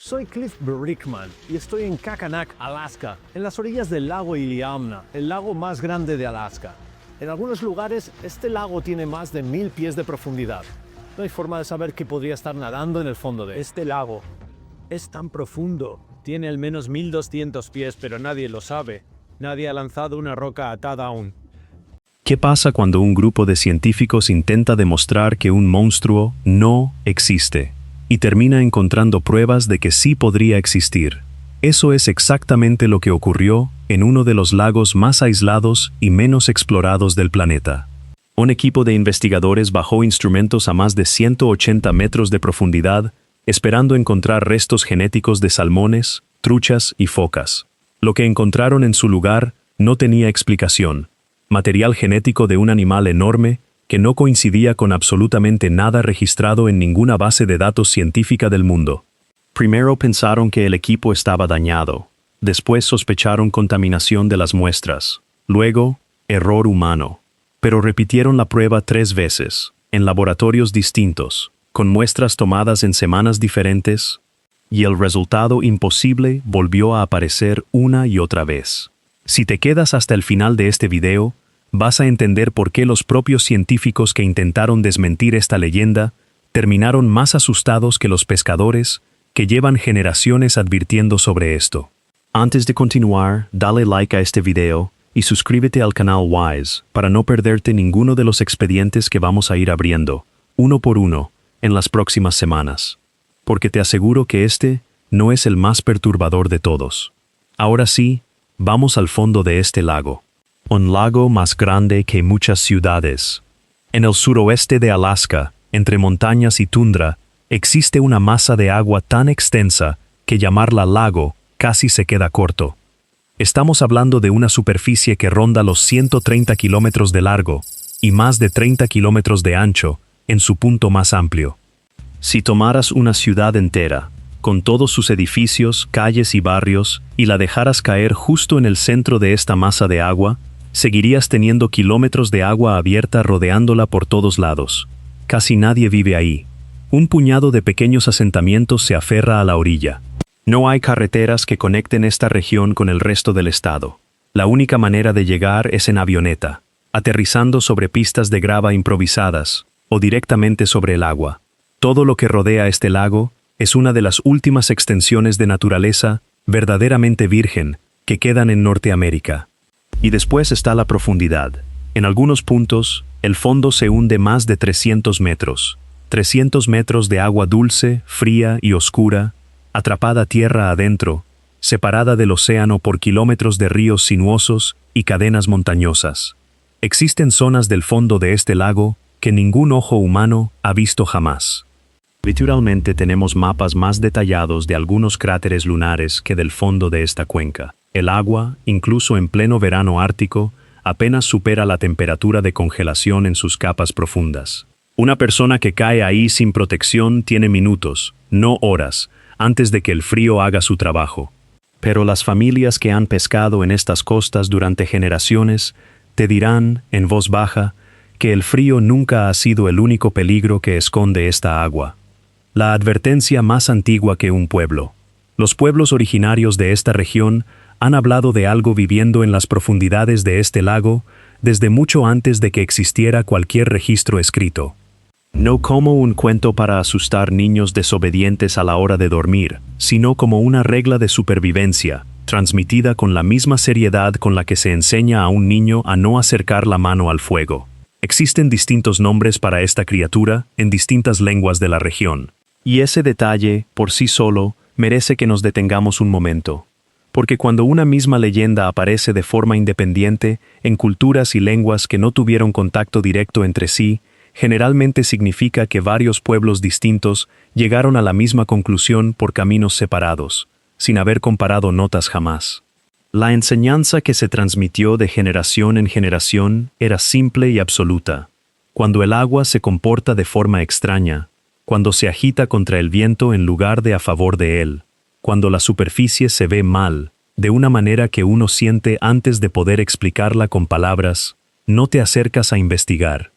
Soy Cliff Brickman y estoy en Kakanak, Alaska, en las orillas del lago Iliamna, el lago más grande de Alaska. En algunos lugares, este lago tiene más de 1000 pies de profundidad. No hay forma de saber que podría estar nadando en el fondo de Este lago es tan profundo. Tiene al menos 1200 pies, pero nadie lo sabe. Nadie ha lanzado una roca atada aún. ¿Qué pasa cuando un grupo de científicos intenta demostrar que un monstruo no existe y termina encontrando pruebas de que sí podría existir? Eso es exactamente lo que ocurrió en uno de los lagos más aislados y menos explorados del planeta. Un equipo de investigadores bajó instrumentos a más de 180 metros de profundidad, esperando encontrar restos genéticos de salmones, truchas y focas. Lo que encontraron en su lugar no tenía explicación. Material genético de un animal enorme que no coincidía con absolutamente nada registrado en ninguna base de datos científica del mundo. Primero pensaron que el equipo estaba dañado. Después sospecharon contaminación de las muestras. Luego, error humano. Pero repitieron la prueba 3 veces, en laboratorios distintos, con muestras tomadas en semanas diferentes, y el resultado imposible volvió a aparecer una y otra vez. Si te quedas hasta el final de este video, vas a entender por qué los propios científicos que intentaron desmentir esta leyenda terminaron más asustados que los pescadores, que llevan generaciones advirtiendo sobre esto. Antes de continuar, dale like a este video y suscríbete al canal WISE para no perderte ninguno de los expedientes que vamos a ir abriendo, uno por uno, en las próximas semanas. Porque te aseguro que este no es el más perturbador de todos. Ahora sí, vamos al fondo de este lago. Un lago más grande que muchas ciudades. En el suroeste de Alaska, entre montañas y tundra, existe una masa de agua tan extensa que llamarla lago casi se queda corto. Estamos hablando de una superficie que ronda los 130 kilómetros de largo y más de 30 kilómetros de ancho en su punto más amplio. Si tomaras una ciudad entera, con todos sus edificios, calles y barrios, y la dejaras caer justo en el centro de esta masa de agua, seguirías teniendo kilómetros de agua abierta rodeándola por todos lados. Casi nadie vive ahí. Un puñado de pequeños asentamientos se aferra a la orilla. No hay carreteras que conecten esta región con el resto del estado. La única manera de llegar es en avioneta, aterrizando sobre pistas de grava improvisadas, o directamente sobre el agua. Todo lo que rodea este lago es una de las últimas extensiones de naturaleza verdaderamente virgen que quedan en Norteamérica. Y después está la profundidad. En algunos puntos, el fondo se hunde más de 300 metros. 300 metros de agua dulce, fría y oscura, atrapada tierra adentro, separada del océano por kilómetros de ríos sinuosos y cadenas montañosas. Existen zonas del fondo de este lago que ningún ojo humano ha visto jamás. Literalmente tenemos mapas más detallados de algunos cráteres lunares que del fondo de esta cuenca. El agua, incluso en pleno verano ártico, apenas supera la temperatura de congelación en sus capas profundas. Una persona que cae ahí sin protección tiene minutos, no horas, antes de que el frío haga su trabajo. Pero las familias que han pescado en estas costas durante generaciones te dirán, en voz baja, que el frío nunca ha sido el único peligro que esconde esta agua. La advertencia más antigua que un pueblo. Los pueblos originarios de esta región han hablado de algo viviendo en las profundidades de este lago desde mucho antes de que existiera cualquier registro escrito. No como un cuento para asustar niños desobedientes a la hora de dormir, sino como una regla de supervivencia, transmitida con la misma seriedad con la que se enseña a un niño a no acercar la mano al fuego. Existen distintos nombres para esta criatura en distintas lenguas de la región. Y ese detalle, por sí solo, merece que nos detengamos un momento. Porque cuando una misma leyenda aparece de forma independiente en culturas y lenguas que no tuvieron contacto directo entre sí, generalmente significa que varios pueblos distintos llegaron a la misma conclusión por caminos separados, sin haber comparado notas jamás. La enseñanza que se transmitió de generación en generación era simple y absoluta. Cuando el agua se comporta de forma extraña, cuando se agita contra el viento en lugar de a favor de él, cuando la superficie se ve mal, de una manera que uno siente antes de poder explicarla con palabras, no te acercas a investigar.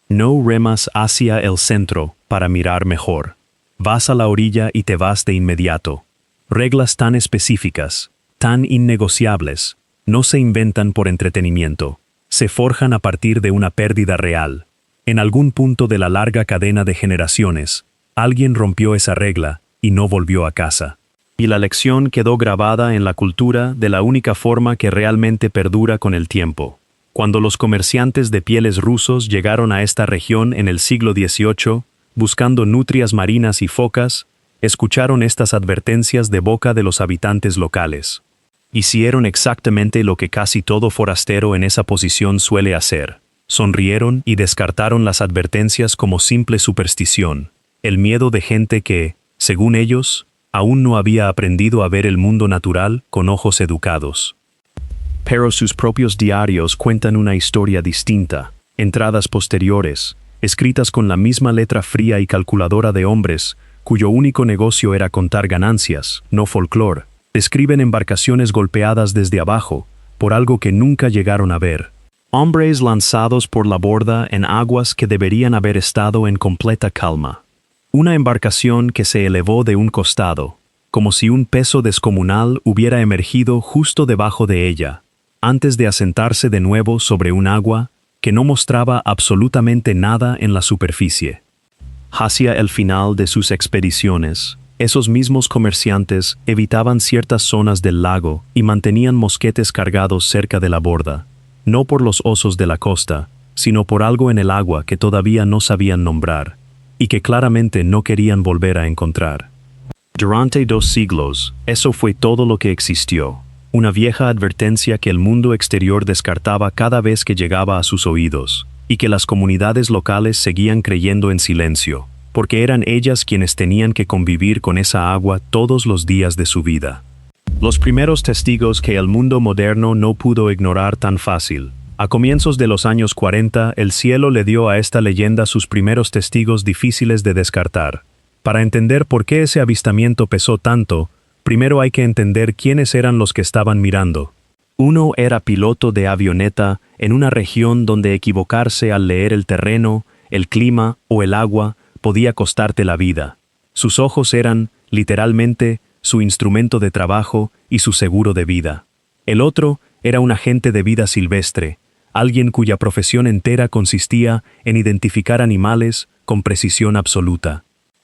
No remas hacia el centro para mirar mejor. Vas a la orilla y te vas de inmediato. Reglas tan específicas, tan innegociables, no se inventan por entretenimiento, se forjan a partir de una pérdida real. En algún punto de la larga cadena de generaciones, alguien rompió esa regla y no volvió a casa. Y la lección quedó grabada en la cultura de la única forma que realmente perdura con el tiempo. Cuando los comerciantes de pieles rusos llegaron a esta región en el siglo XVIII, buscando nutrias marinas y focas, escucharon estas advertencias de boca de los habitantes locales. Hicieron exactamente lo que casi todo forastero en esa posición suele hacer. Sonrieron y descartaron las advertencias como simple superstición, el miedo de gente que, según ellos, aún no había aprendido a ver el mundo natural con ojos educados. Pero sus propios diarios cuentan una historia distinta, entradas posteriores, escritas con la misma letra fría y calculadora de hombres, cuyo único negocio era contar ganancias, no folclore, describen embarcaciones golpeadas desde abajo, por algo que nunca llegaron a ver. Hombres lanzados por la borda en aguas que deberían haber estado en completa calma. Una embarcación que se elevó de un costado, como si un peso descomunal hubiera emergido justo debajo de ella, antes de asentarse de nuevo sobre un agua que no mostraba absolutamente nada en la superficie. Hacia el final de sus expediciones, esos mismos comerciantes evitaban ciertas zonas del lago y mantenían mosquetes cargados cerca de la borda, no por los osos de la costa, sino por algo en el agua que todavía no sabían nombrar, y que claramente no querían volver a encontrar. Durante 2 siglos, eso fue todo lo que existió, una vieja advertencia que el mundo exterior descartaba cada vez que llegaba a sus oídos, y que las comunidades locales seguían creyendo en silencio, porque eran ellas quienes tenían que convivir con esa agua todos los días de su vida. Los primeros testigos que el mundo moderno no pudo ignorar tan fácil. A comienzos de los años 40, el cielo le dio a esta leyenda sus primeros testigos difíciles de descartar. Para entender por qué ese avistamiento pesó tanto, primero hay que entender quiénes eran los que estaban mirando. Uno era piloto de avioneta en una región donde equivocarse al leer el terreno, el clima o el agua podía costarte la vida. Sus ojos eran, literalmente, su instrumento de trabajo y su seguro de vida. El otro era un agente de vida silvestre, alguien cuya profesión entera consistía en identificar animales con precisión absoluta.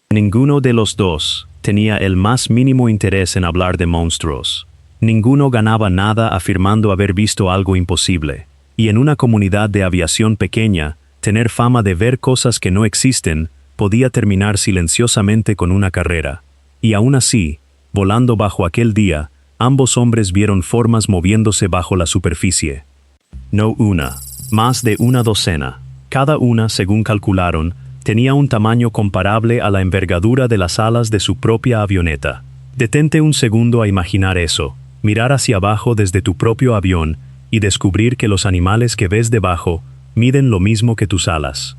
Ninguno de los dos tenía el más mínimo interés en hablar de monstruos. Ninguno ganaba nada afirmando haber visto algo imposible. Y en una comunidad de aviación pequeña, tener fama de ver cosas que no existen podía terminar silenciosamente con una carrera. Y aún así, volando bajo aquel día, ambos hombres vieron formas moviéndose bajo la superficie. No una, más de una docena. Cada una, según calcularon, tenía un tamaño comparable a la envergadura de las alas de su propia avioneta. Detente un segundo a imaginar eso, mirar hacia abajo desde tu propio avión y descubrir que los animales que ves debajo miden lo mismo que tus alas.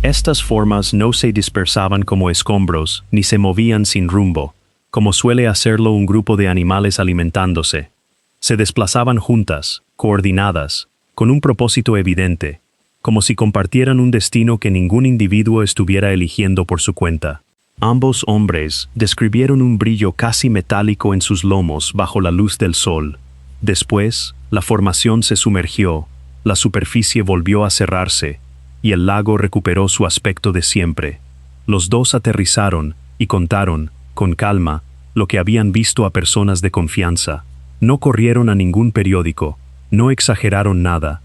Estas formas no se dispersaban como escombros ni se movían sin rumbo, como suele hacerlo un grupo de animales alimentándose. Se desplazaban juntas, coordinadas, con un propósito evidente, como si compartieran un destino que ningún individuo estuviera eligiendo por su cuenta. Ambos hombres describieron un brillo casi metálico en sus lomos bajo la luz del sol. Después, la formación se sumergió, la superficie volvió a cerrarse, y el lago recuperó su aspecto de siempre. Los dos aterrizaron y contaron, con calma, lo que habían visto a personas de confianza. No corrieron a ningún periódico, no exageraron nada.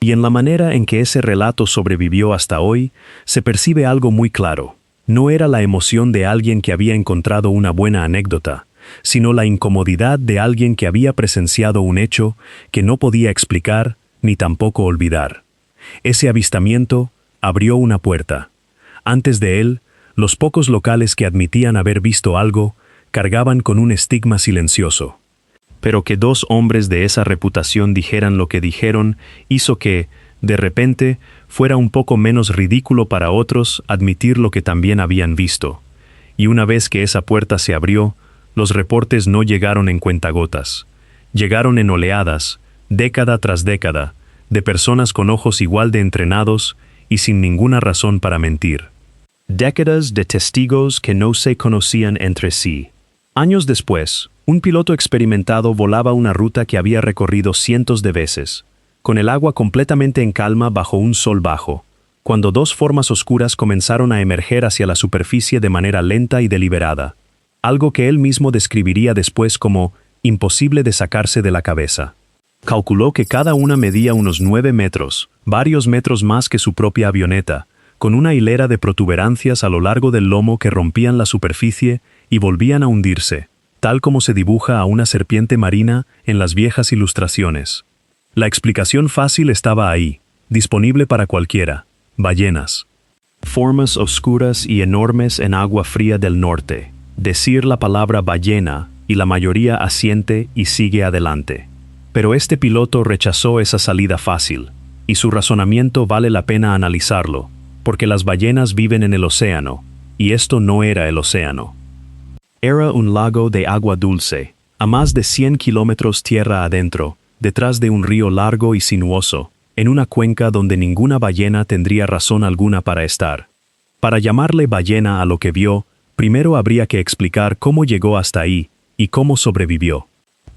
Y en la manera en que ese relato sobrevivió hasta hoy, se percibe algo muy claro. No era la emoción de alguien que había encontrado una buena anécdota, sino la incomodidad de alguien que había presenciado un hecho que no podía explicar ni tampoco olvidar. Ese avistamiento abrió una puerta. Antes de él, los pocos locales que admitían haber visto algo cargaban con un estigma silencioso. Pero que 2 hombres de esa reputación dijeran lo que dijeron hizo que, de repente, fuera un poco menos ridículo para otros admitir lo que también habían visto. Y una vez que esa puerta se abrió, los reportes no llegaron en cuentagotas. Llegaron en oleadas, década tras década, de personas con ojos igual de entrenados y sin ninguna razón para mentir. Décadas de testigos que no se conocían entre sí. Años después, un piloto experimentado volaba una ruta que había recorrido cientos de veces, con el agua completamente en calma bajo un sol bajo, cuando dos formas oscuras comenzaron a emerger hacia la superficie de manera lenta y deliberada, algo que él mismo describiría después como imposible de sacarse de la cabeza. Calculó que cada una medía unos 9 metros, varios metros más que su propia avioneta, con una hilera de protuberancias a lo largo del lomo que rompían la superficie y volvían a hundirse, tal como se dibuja a una serpiente marina en las viejas ilustraciones. La explicación fácil estaba ahí, disponible para cualquiera: ballenas. Formas oscuras y enormes en agua fría del norte. Decir la palabra ballena y la mayoría asiente y sigue adelante. Pero este piloto rechazó esa salida fácil, y su razonamiento vale la pena analizarlo, porque las ballenas viven en el océano, y esto no era el océano. Era un lago de agua dulce, a más de 100 kilómetros tierra adentro, detrás de un río largo y sinuoso, en una cuenca donde ninguna ballena tendría razón alguna para estar. Para llamarle ballena a lo que vio, primero habría que explicar cómo llegó hasta ahí y cómo sobrevivió.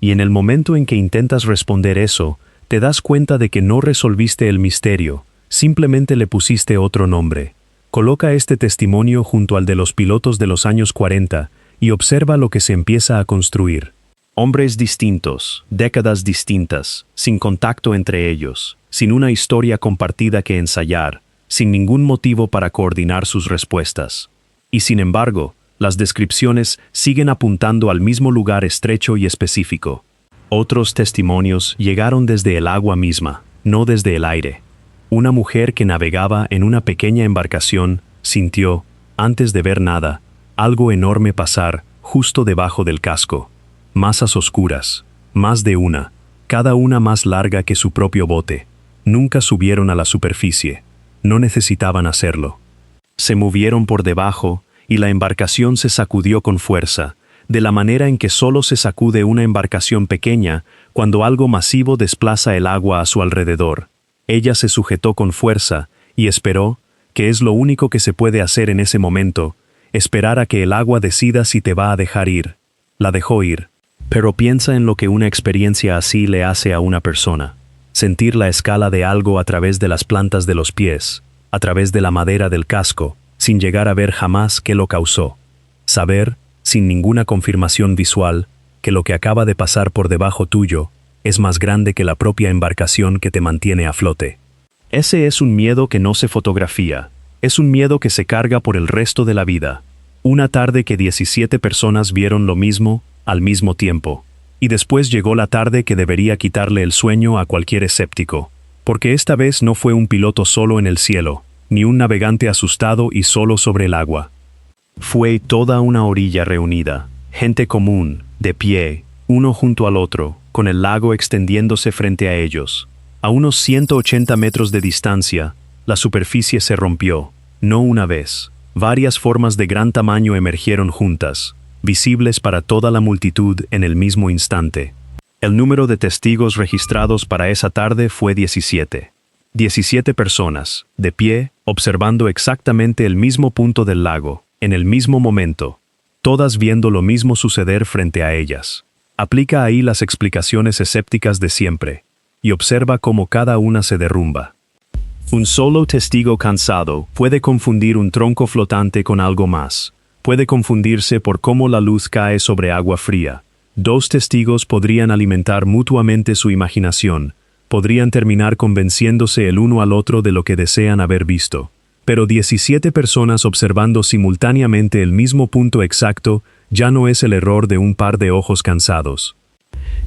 Y en el momento en que intentas responder eso, te das cuenta de que no resolviste el misterio, simplemente le pusiste otro nombre. Coloca este testimonio junto al de los pilotos de los años 40 y observa lo que se empieza a construir. Hombres distintos, décadas distintas, sin contacto entre ellos, sin una historia compartida que ensayar, sin ningún motivo para coordinar sus respuestas. Y sin embargo, las descripciones siguen apuntando al mismo lugar estrecho y específico. Otros testimonios llegaron desde el agua misma, no desde el aire. Una mujer que navegaba en una pequeña embarcación sintió, antes de ver nada, algo enorme pasar justo debajo del casco. Masas oscuras, más de una, cada una más larga que su propio bote. Nunca subieron a la superficie. No necesitaban hacerlo. Se movieron por debajo y la embarcación se sacudió con fuerza, de la manera en que solo se sacude una embarcación pequeña cuando algo masivo desplaza el agua a su alrededor. Ella se sujetó con fuerza y esperó, que es lo único que se puede hacer en ese momento, esperar a que el agua decida si te va a dejar ir. La dejó ir. Pero piensa en lo que una experiencia así le hace a una persona. Sentir la escala de algo a través de las plantas de los pies, a través de la madera del casco, sin llegar a ver jamás qué lo causó. Saber, sin ninguna confirmación visual, que lo que acaba de pasar por debajo tuyo es más grande que la propia embarcación que te mantiene a flote. Ese es un miedo que no se fotografía, es un miedo que se carga por el resto de la vida. Una tarde que 17 personas vieron lo mismo, al mismo tiempo. Y después llegó la tarde que debería quitarle el sueño a cualquier escéptico. Porque esta vez no fue un piloto solo en el cielo, ni un navegante asustado y solo sobre el agua. Fue toda una orilla reunida, gente común, de pie, uno junto al otro, con el lago extendiéndose frente a ellos. A unos 180 metros de distancia, la superficie se rompió, no una vez. Varias formas de gran tamaño emergieron juntas, visibles para toda la multitud en el mismo instante. El número de testigos registrados para esa tarde fue 17. 17 personas, de pie, observando exactamente el mismo punto del lago, en el mismo momento, todas viendo lo mismo suceder frente a ellas. Aplica ahí las explicaciones escépticas de siempre, y observa cómo cada una se derrumba. Un solo testigo cansado puede confundir un tronco flotante con algo más. Puede confundirse por cómo la luz cae sobre agua fría. Dos testigos podrían alimentar mutuamente su imaginación, podrían terminar convenciéndose el uno al otro de lo que desean haber visto. Pero 17 personas observando simultáneamente el mismo punto exacto ya no es el error de un par de ojos cansados.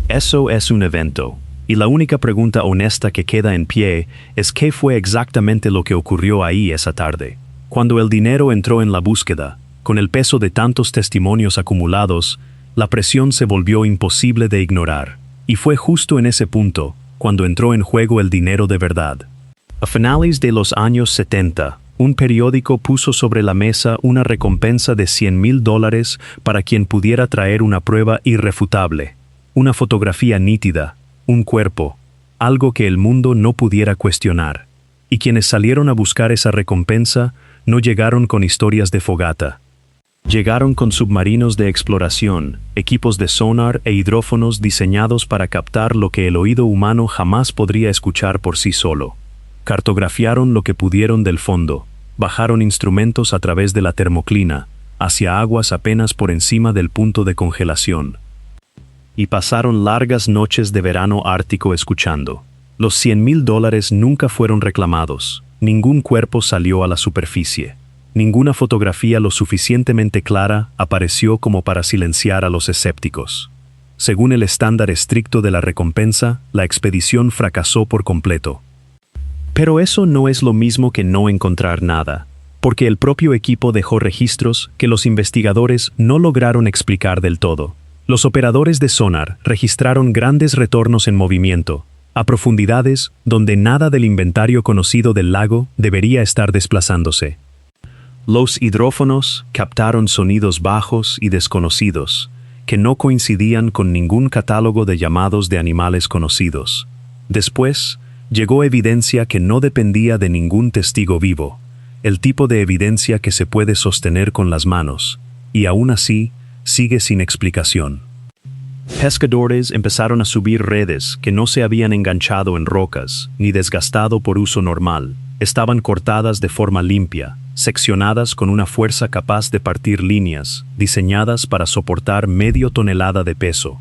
Eso es un evento, y la única pregunta honesta que queda en pie es qué fue exactamente lo que ocurrió ahí esa tarde. Cuando el dinero entró en la búsqueda, con el peso de tantos testimonios acumulados, la presión se volvió imposible de ignorar, y fue justo en ese punto cuando entró en juego el dinero de verdad. A finales de los años 70, un periódico puso sobre la mesa una recompensa de $100,000 para quien pudiera traer una prueba irrefutable, una fotografía nítida, un cuerpo, algo que el mundo no pudiera cuestionar. Y quienes salieron a buscar esa recompensa no llegaron con historias de fogata. Llegaron con submarinos de exploración, equipos de sonar e hidrófonos diseñados para captar lo que el oído humano jamás podría escuchar por sí solo. Cartografiaron lo que pudieron del fondo, bajaron instrumentos a través de la termoclina, hacia aguas apenas por encima del punto de congelación. Y pasaron largas noches de verano ártico escuchando. Los $100,000 nunca fueron reclamados, ningún cuerpo salió a la superficie. Ninguna fotografía lo suficientemente clara apareció como para silenciar a los escépticos. Según el estándar estricto de la recompensa, la expedición fracasó por completo. Pero eso no es lo mismo que no encontrar nada, porque el propio equipo dejó registros que los investigadores no lograron explicar del todo. Los operadores de sonar registraron grandes retornos en movimiento, a profundidades donde nada del inventario conocido del lago debería estar desplazándose. Los hidrófonos captaron sonidos bajos y desconocidos, que no coincidían con ningún catálogo de llamados de animales conocidos. Después, llegó evidencia que no dependía de ningún testigo vivo, el tipo de evidencia que se puede sostener con las manos, y aún así, sigue sin explicación. Pescadores empezaron a subir redes que no se habían enganchado en rocas, ni desgastado por uso normal. Estaban cortadas de forma limpia, seccionadas con una fuerza capaz de partir líneas, diseñadas para soportar medio tonelada de peso.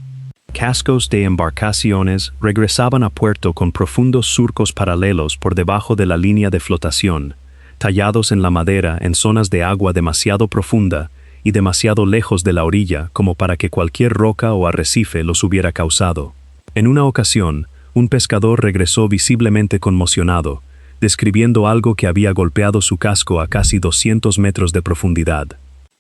Cascos de embarcaciones regresaban a puerto con profundos surcos paralelos por debajo de la línea de flotación, tallados en la madera en zonas de agua demasiado profunda y demasiado lejos de la orilla como para que cualquier roca o arrecife los hubiera causado. En una ocasión, un pescador regresó visiblemente conmocionado, describiendo algo que había golpeado su casco a casi 200 metros de profundidad.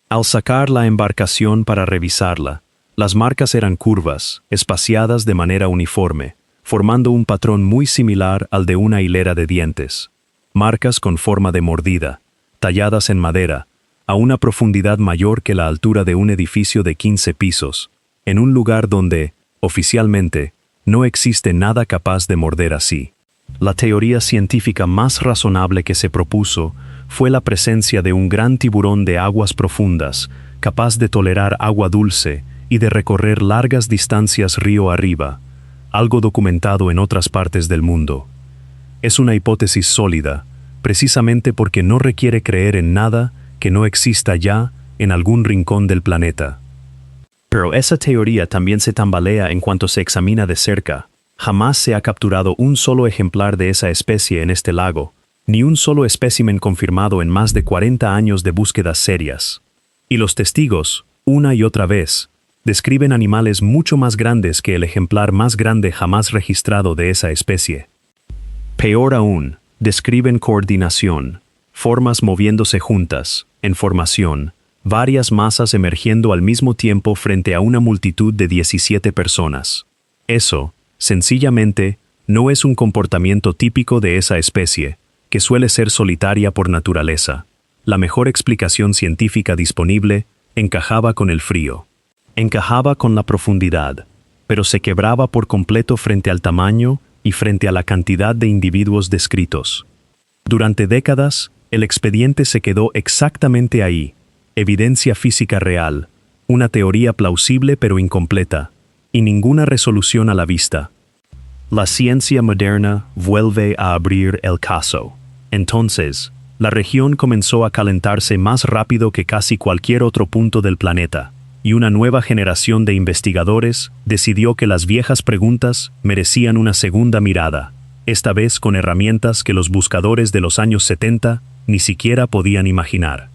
Al sacar la embarcación para revisarla, las marcas eran curvas, espaciadas de manera uniforme, formando un patrón muy similar al de una hilera de dientes. Marcas con forma de mordida, talladas en madera, a una profundidad mayor que la altura de un edificio de 15 pisos, en un lugar donde, oficialmente, no existe nada capaz de morder así. La teoría científica más razonable que se propuso fue la presencia de un gran tiburón de aguas profundas, capaz de tolerar agua dulce y de recorrer largas distancias río arriba, algo documentado en otras partes del mundo. Es una hipótesis sólida, precisamente porque no requiere creer en nada que no exista ya en algún rincón del planeta. Pero esa teoría también se tambalea en cuanto se examina de cerca. Jamás se ha capturado un solo ejemplar de esa especie en este lago, ni un solo espécimen confirmado en más de 40 años de búsquedas serias. Y los testigos, una y otra vez, describen animales mucho más grandes que el ejemplar más grande jamás registrado de esa especie. Peor aún, describen coordinación, formas moviéndose juntas, en formación, varias masas emergiendo al mismo tiempo frente a una multitud de 17 personas. Eso, sencillamente, no es un comportamiento típico de esa especie, que suele ser solitaria por naturaleza. La mejor explicación científica disponible encajaba con el frío. Encajaba con la profundidad, pero se quebraba por completo frente al tamaño y frente a la cantidad de individuos descritos. Durante décadas, el expediente se quedó exactamente ahí, evidencia física real, una teoría plausible pero incompleta, y ninguna resolución a la vista. La ciencia moderna vuelve a abrir el caso. Entonces, la región comenzó a calentarse más rápido que casi cualquier otro punto del planeta, y una nueva generación de investigadores decidió que las viejas preguntas merecían una segunda mirada, esta vez con herramientas que los buscadores de los años 70 ni siquiera podían imaginar.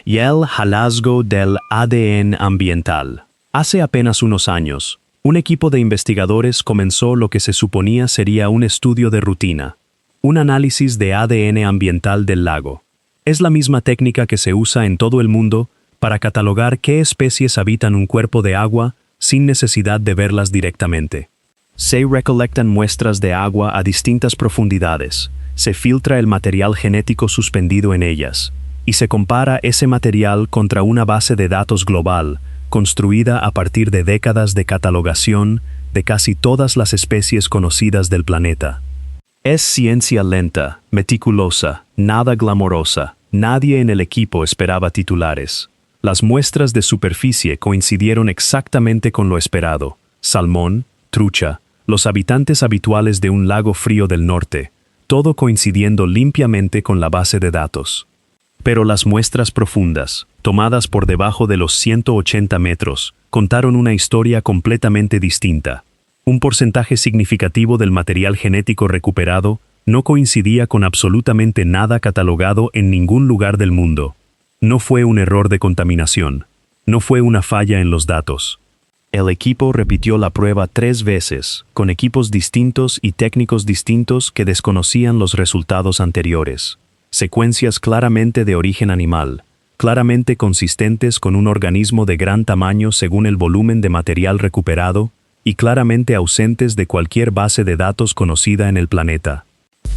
Y el hallazgo del ADN ambiental. Hace apenas unos años, un equipo de investigadores comenzó lo que se suponía sería un estudio de rutina, un análisis de ADN ambiental del lago. Es la misma técnica que se usa en todo el mundo para catalogar qué especies habitan un cuerpo de agua sin necesidad de verlas directamente. Se recolectan muestras de agua a distintas profundidades, se filtra el material genético suspendido en ellas, y se compara ese material contra una base de datos global, construida a partir de décadas de catalogación de casi todas las especies conocidas del planeta. Es ciencia lenta, meticulosa, nada glamorosa, nadie en el equipo esperaba titulares. Las muestras de superficie coincidieron exactamente con lo esperado: salmón, trucha, los habitantes habituales de un lago frío del norte, todo coincidiendo limpiamente con la base de datos. Pero las muestras profundas, tomadas por debajo de los 180 metros, contaron una historia completamente distinta. Un porcentaje significativo del material genético recuperado no coincidía con absolutamente nada catalogado en ningún lugar del mundo. No fue un error de contaminación. No fue una falla en los datos. El equipo repitió la prueba 3 veces, con equipos distintos y técnicos distintos que desconocían los resultados anteriores. Secuencias claramente de origen animal, claramente consistentes con un organismo de gran tamaño según el volumen de material recuperado, y claramente ausentes de cualquier base de datos conocida en el planeta.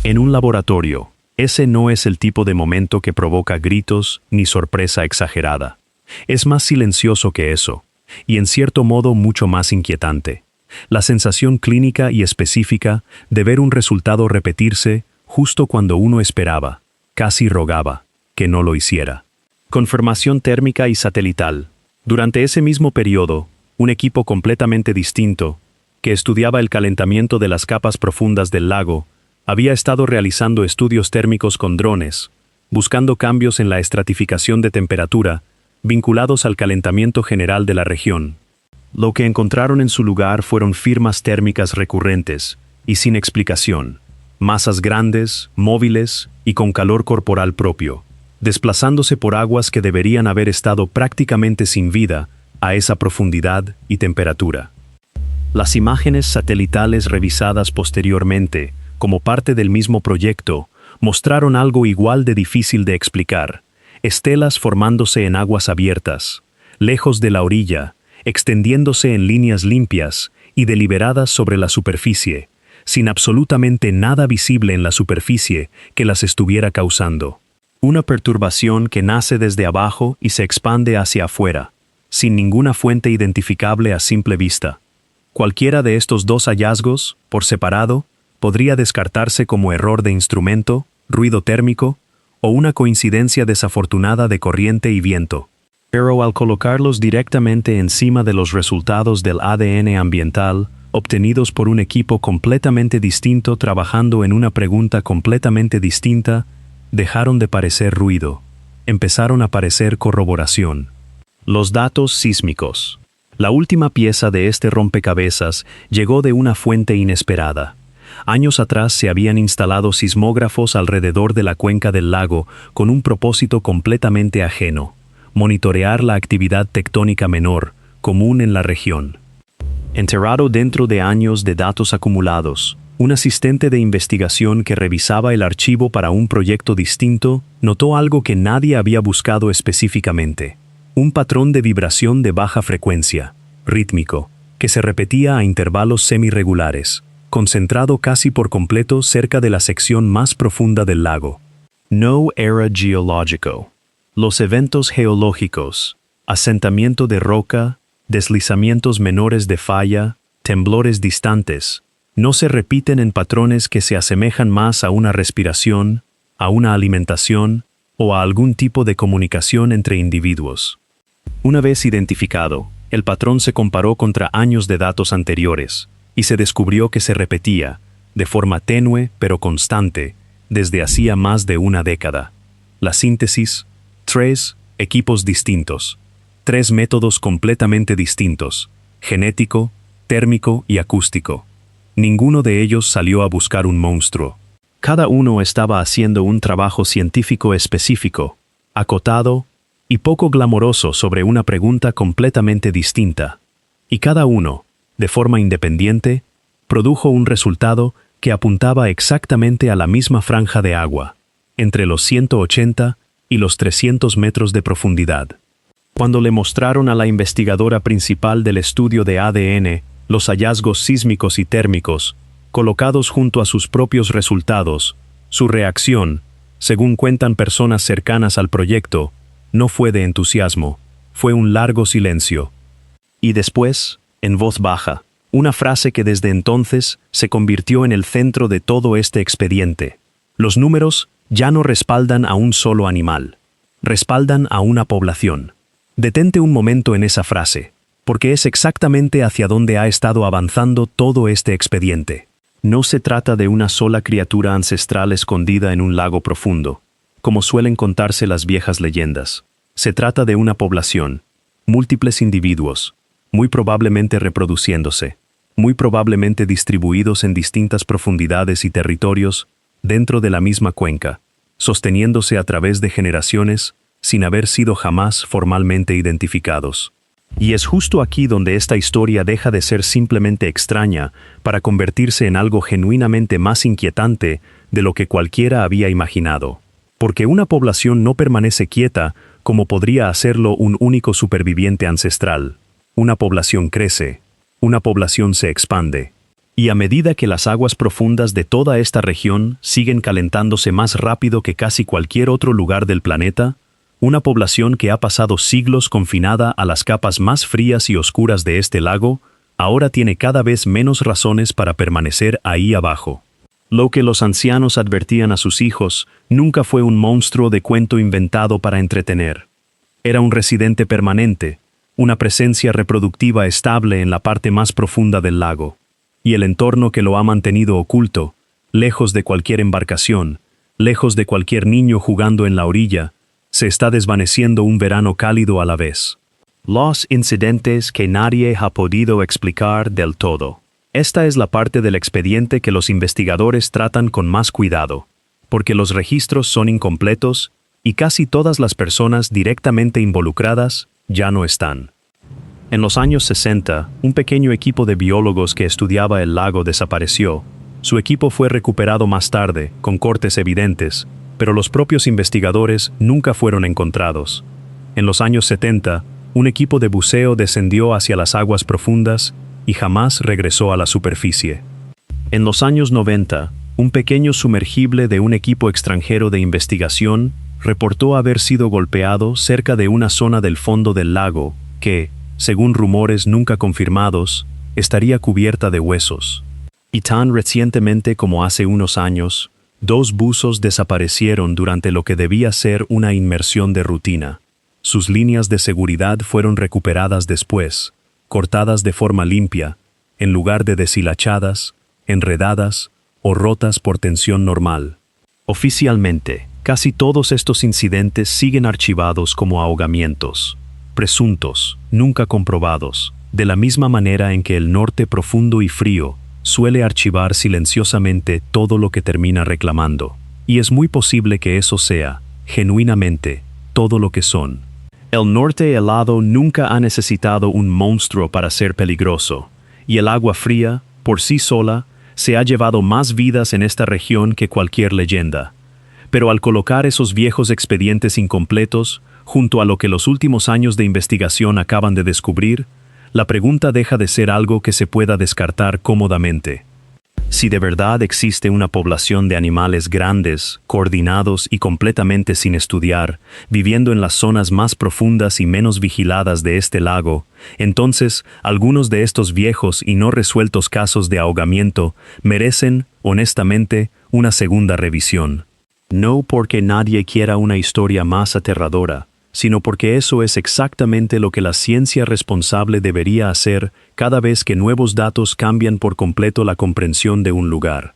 En un laboratorio, ese no es el tipo de momento que provoca gritos ni sorpresa exagerada. Es más silencioso que eso, y en cierto modo mucho más inquietante. La sensación clínica y específica de ver un resultado repetirse justo cuando uno esperaba, casi rogaba, que no lo hiciera. Confirmación térmica y satelital. Durante ese mismo periodo, un equipo completamente distinto, que estudiaba el calentamiento de las capas profundas del lago, había estado realizando estudios térmicos con drones, buscando cambios en la estratificación de temperatura, vinculados al calentamiento general de la región. Lo que encontraron en su lugar fueron firmas térmicas recurrentes, y sin explicación, masas grandes, móviles y con calor corporal propio, desplazándose por aguas que deberían haber estado prácticamente sin vida a esa profundidad y temperatura. Las imágenes satelitales revisadas posteriormente, como parte del mismo proyecto, mostraron algo igual de difícil de explicar: estelas formándose en aguas abiertas, lejos de la orilla, extendiéndose en líneas limpias y deliberadas sobre la superficie, sin absolutamente nada visible en la superficie que las estuviera causando. Una perturbación que nace desde abajo y se expande hacia afuera, sin ninguna fuente identificable a simple vista. Cualquiera de estos dos hallazgos, por separado, podría descartarse como error de instrumento, ruido térmico, o una coincidencia desafortunada de corriente y viento. Pero al colocarlos directamente encima de los resultados del ADN ambiental, obtenidos por un equipo completamente distinto trabajando en una pregunta completamente distinta, dejaron de parecer ruido. Empezaron a parecer corroboración. Los datos sísmicos. La última pieza de este rompecabezas llegó de una fuente inesperada. Años atrás se habían instalado sismógrafos alrededor de la cuenca del lago con un propósito completamente ajeno: monitorear la actividad tectónica menor, común en la región. Enterrado dentro de años de datos acumulados, un asistente de investigación que revisaba el archivo para un proyecto distinto notó algo que nadie había buscado específicamente: un patrón de vibración de baja frecuencia, rítmico, que se repetía a intervalos semirregulares, concentrado casi por completo cerca de la sección más profunda del lago. No era geológico. Los eventos geológicos, asentamiento de roca, deslizamientos menores de falla, temblores distantes, no se repiten en patrones que se asemejan más a una respiración, a una alimentación o a algún tipo de comunicación entre individuos. Una vez identificado, el patrón se comparó contra años de datos anteriores y se descubrió que se repetía, de forma tenue pero constante, desde hacía más de una década. La síntesis: 3 equipos distintos, 3 métodos completamente distintos: genético, térmico y acústico. Ninguno de ellos salió a buscar un monstruo. Cada uno estaba haciendo un trabajo científico específico, acotado y poco glamoroso sobre una pregunta completamente distinta. Y cada uno, de forma independiente, produjo un resultado que apuntaba exactamente a la misma franja de agua, entre los 180 y los 300 metros de profundidad. Cuando le mostraron a la investigadora principal del estudio de ADN los hallazgos sísmicos y térmicos, colocados junto a sus propios resultados, su reacción, según cuentan personas cercanas al proyecto, no fue de entusiasmo, fue un largo silencio. Y después, en voz baja, una frase que desde entonces se convirtió en el centro de todo este expediente: los números ya no respaldan a un solo animal, respaldan a una población. Detente un momento en esa frase, porque es exactamente hacia donde ha estado avanzando todo este expediente. No se trata de una sola criatura ancestral escondida en un lago profundo, como suelen contarse las viejas leyendas. Se trata de una población, múltiples individuos, muy probablemente reproduciéndose, muy probablemente distribuidos en distintas profundidades y territorios dentro de la misma cuenca, sosteniéndose a través de generaciones sin haber sido jamás formalmente identificados. Y es justo aquí donde esta historia deja de ser simplemente extraña para convertirse en algo genuinamente más inquietante de lo que cualquiera había imaginado. Porque una población no permanece quieta como podría hacerlo un único superviviente ancestral. Una población crece, una población se expande. Y a medida que las aguas profundas de toda esta región siguen calentándose más rápido que casi cualquier otro lugar del planeta, una población que ha pasado siglos confinada a las capas más frías y oscuras de este lago, ahora tiene cada vez menos razones para permanecer ahí abajo. Lo que los ancianos advertían a sus hijos nunca fue un monstruo de cuento inventado para entretener. Era un residente permanente, una presencia reproductiva estable en la parte más profunda del lago. Y el entorno que lo ha mantenido oculto, lejos de cualquier embarcación, lejos de cualquier niño jugando en la orilla, se está desvaneciendo un verano cálido a la vez. Los incidentes que nadie ha podido explicar del todo. Esta es la parte del expediente que los investigadores tratan con más cuidado, porque los registros son incompletos y casi todas las personas directamente involucradas ya no están. En los años 60, un pequeño equipo de biólogos que estudiaba el lago desapareció. Su equipo fue recuperado más tarde, con cortes evidentes, pero los propios investigadores nunca fueron encontrados. En los años 70, un equipo de buceo descendió hacia las aguas profundas y jamás regresó a la superficie. En los años 90, un pequeño sumergible de un equipo extranjero de investigación reportó haber sido golpeado cerca de una zona del fondo del lago que, según rumores nunca confirmados, estaría cubierta de huesos. Y tan recientemente como hace unos años, 2 buzos desaparecieron durante lo que debía ser una inmersión de rutina. Sus líneas de seguridad fueron recuperadas después, cortadas de forma limpia, en lugar de deshilachadas, enredadas o rotas por tensión normal. Oficialmente, casi todos estos incidentes siguen archivados como ahogamientos, presuntos, nunca comprobados, de la misma manera en que el norte profundo y frío suele archivar silenciosamente todo lo que termina reclamando. Y es muy posible que eso sea, genuinamente, todo lo que son. El norte helado nunca ha necesitado un monstruo para ser peligroso, y el agua fría, por sí sola, se ha llevado más vidas en esta región que cualquier leyenda. Pero al colocar esos viejos expedientes incompletos, junto a lo que los últimos años de investigación acaban de descubrir, la pregunta deja de ser algo que se pueda descartar cómodamente. Si de verdad existe una población de animales grandes, coordinados y completamente sin estudiar, viviendo en las zonas más profundas y menos vigiladas de este lago, entonces algunos de estos viejos y no resueltos casos de ahogamiento merecen, honestamente, una segunda revisión. No porque nadie quiera una historia más aterradora, sino porque eso es exactamente lo que la ciencia responsable debería hacer cada vez que nuevos datos cambian por completo la comprensión de un lugar.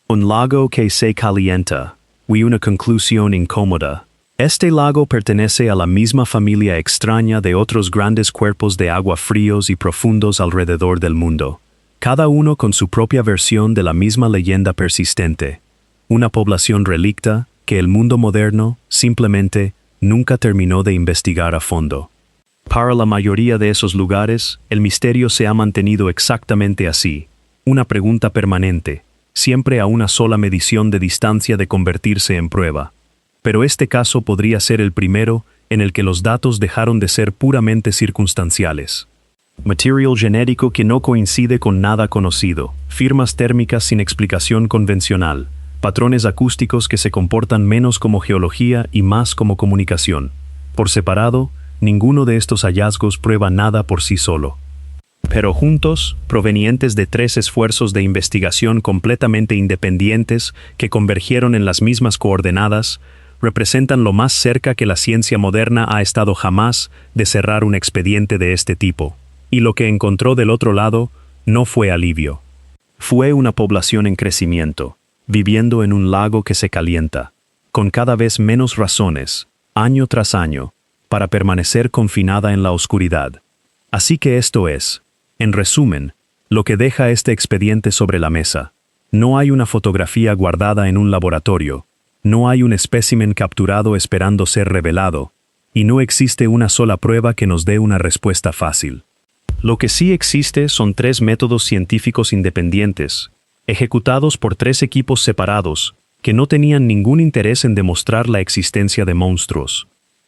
Un lago que se calienta, y una conclusión incómoda. Este lago pertenece a la misma familia extraña de otros grandes cuerpos de agua fríos y profundos alrededor del mundo, cada uno con su propia versión de la misma leyenda persistente. Una población relicta que el mundo moderno, simplemente, nunca terminó de investigar a fondo. Para la mayoría de esos lugares, el misterio se ha mantenido exactamente así, una pregunta permanente, siempre a una sola medición de distancia de convertirse en prueba. Pero este caso podría ser el primero en el que los datos dejaron de ser puramente circunstanciales. Material genético que no coincide con nada conocido, firmas térmicas sin explicación convencional, patrones acústicos que se comportan menos como geología y más como comunicación. Por separado, ninguno de estos hallazgos prueba nada por sí solo. Pero juntos, provenientes de 3 esfuerzos de investigación completamente independientes que convergieron en las mismas coordenadas, representan lo más cerca que la ciencia moderna ha estado jamás de cerrar un expediente de este tipo. Y lo que encontró del otro lado no fue alivio. Fue una población en crecimiento, viviendo en un lago que se calienta, con cada vez menos razones, año tras año, para permanecer confinada en la oscuridad. Así que esto es, en resumen, lo que deja este expediente sobre la mesa. No hay una fotografía guardada en un laboratorio, no hay un espécimen capturado esperando ser revelado, y no existe una sola prueba que nos dé una respuesta fácil. Lo que sí existe son 3 métodos científicos independientes, ejecutados por 3 equipos separados, que no tenían ningún interés en demostrar la existencia de monstruos.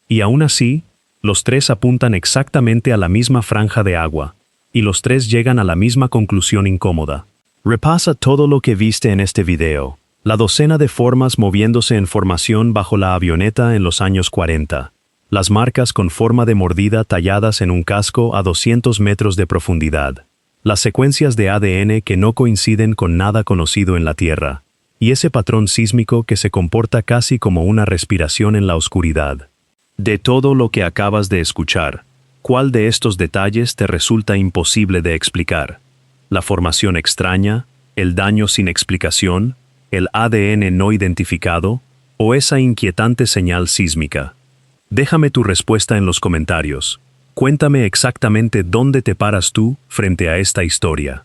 Y aún así, los 3 apuntan exactamente a la misma franja de agua, y los 3 llegan a la misma conclusión incómoda. Repasa todo lo que viste en este video, la docena de formas moviéndose en formación bajo la avioneta en los años 40, las marcas con forma de mordida talladas en un casco a 200 metros de profundidad, las secuencias de ADN que no coinciden con nada conocido en la Tierra, y ese patrón sísmico que se comporta casi como una respiración en la oscuridad. De todo lo que acabas de escuchar, ¿cuál de estos detalles te resulta imposible de explicar? ¿La formación extraña? ¿El daño sin explicación? ¿El ADN no identificado? ¿O esa inquietante señal sísmica? Déjame tu respuesta en los comentarios. Cuéntame exactamente dónde te paras tú frente a esta historia.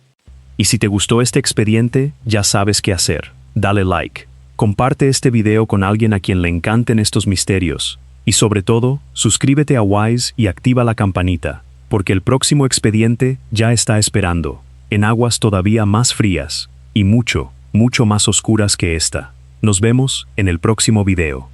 Y si te gustó este expediente, ya sabes qué hacer. Dale like. Comparte este video con alguien a quien le encanten estos misterios. Y sobre todo, suscríbete a Wise y activa la campanita, porque el próximo expediente ya está esperando, en aguas todavía más frías y mucho, mucho más oscuras que esta. Nos vemos en el próximo video.